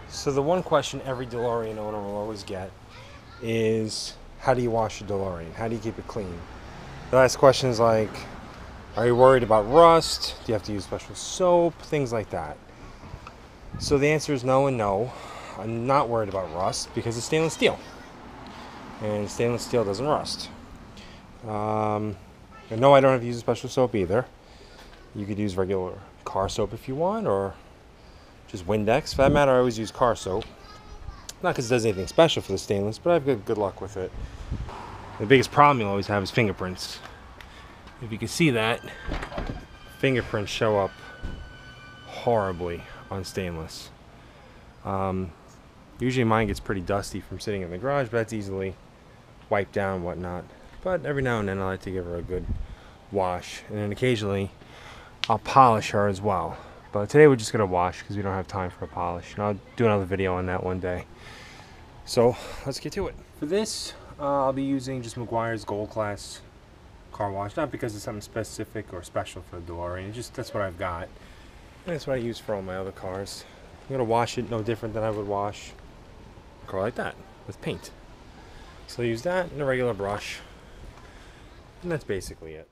So the one question every DeLorean owner will always get is, how do you wash a DeLorean? How do you keep it clean? The last question is like, are you worried about rust? Do you have to use special soap? Things like that. So the answer is no and no. I'm not worried about rust because it's stainless steel. And stainless steel doesn't rust. And no, I don't have to use a special soap either. You could use regular car soap if you want, or just Windex. For that matter, I always use car soap. Not because it does anything special for the stainless, but I've got good luck with it. The biggest problem you'll always have is fingerprints. If you can see that, fingerprints show up horribly on stainless. Usually mine gets pretty dusty from sitting in the garage, but that's easily wiped down and whatnot. But every now and then I like to give her a good wash, and then occasionally I'll polish her as well. But today we're just going to wash because we don't have time for a polish. And I'll do another video on that one day. So let's get to it. For this, I'll be using just Meguiar's Gold Class car wash. Not because it's something specific or special for the DeLorean. Just that's what I've got. And that's what I use for all my other cars. I'm going to wash it no different than I would wash a car like that, with paint. So I use that and a regular brush. And that's basically it.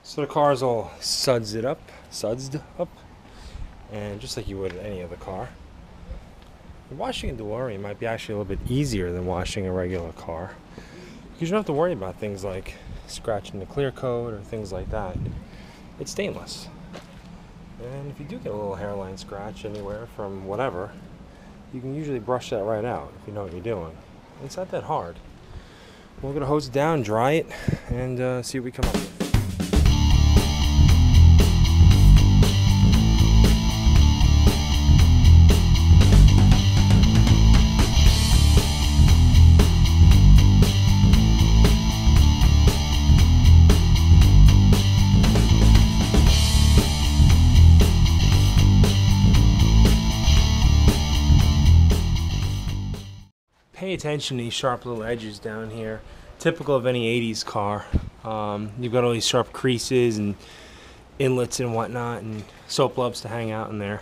So the car's all sudsed up, and just like you would any other car. Washing a DeLorean might be actually a little bit easier than washing a regular car, because you don't have to worry about things like scratching the clear coat or things like that. It's stainless, and if you do get a little hairline scratch anywhere from whatever, you can usually brush that right out if you know what you're doing. It's not that hard. We're going to hose it down, dry it, and see what we come up with. Pay attention to these sharp little edges down here, typical of any 80s car. You've got all these sharp creases and inlets and whatnot, and soap loves to hang out in there.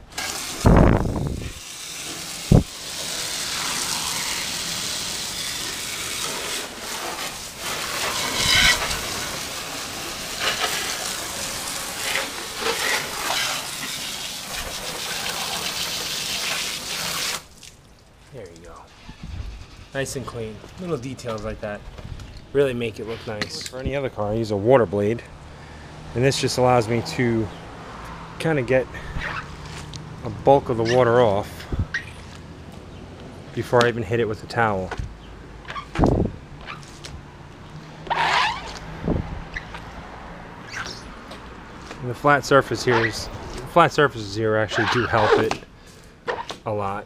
There you go. Nice and clean. Little details like that really make it look nice. For any other car, I use a water blade, and this just allows me to kind of get a bulk of the water off before I even hit it with a towel. And the flat surfaces here actually do help it a lot.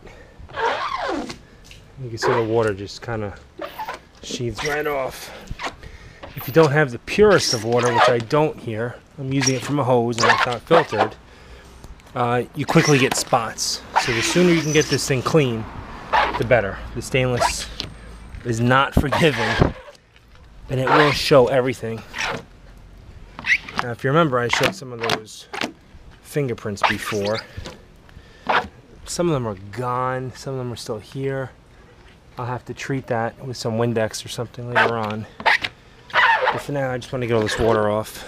You can see the water just kind of sheathes right off. If you don't have the purest of water, which I don't here, I'm using it from a hose and it's not filtered, you quickly get spots. So the sooner you can get this thing clean, the better. The stainless is not forgiving, and it will show everything. Now, if you remember, I showed some of those fingerprints before. Some of them are gone, some of them are still here. I'll have to treat that with some Windex or something later on. But for now, I just want to get all this water off.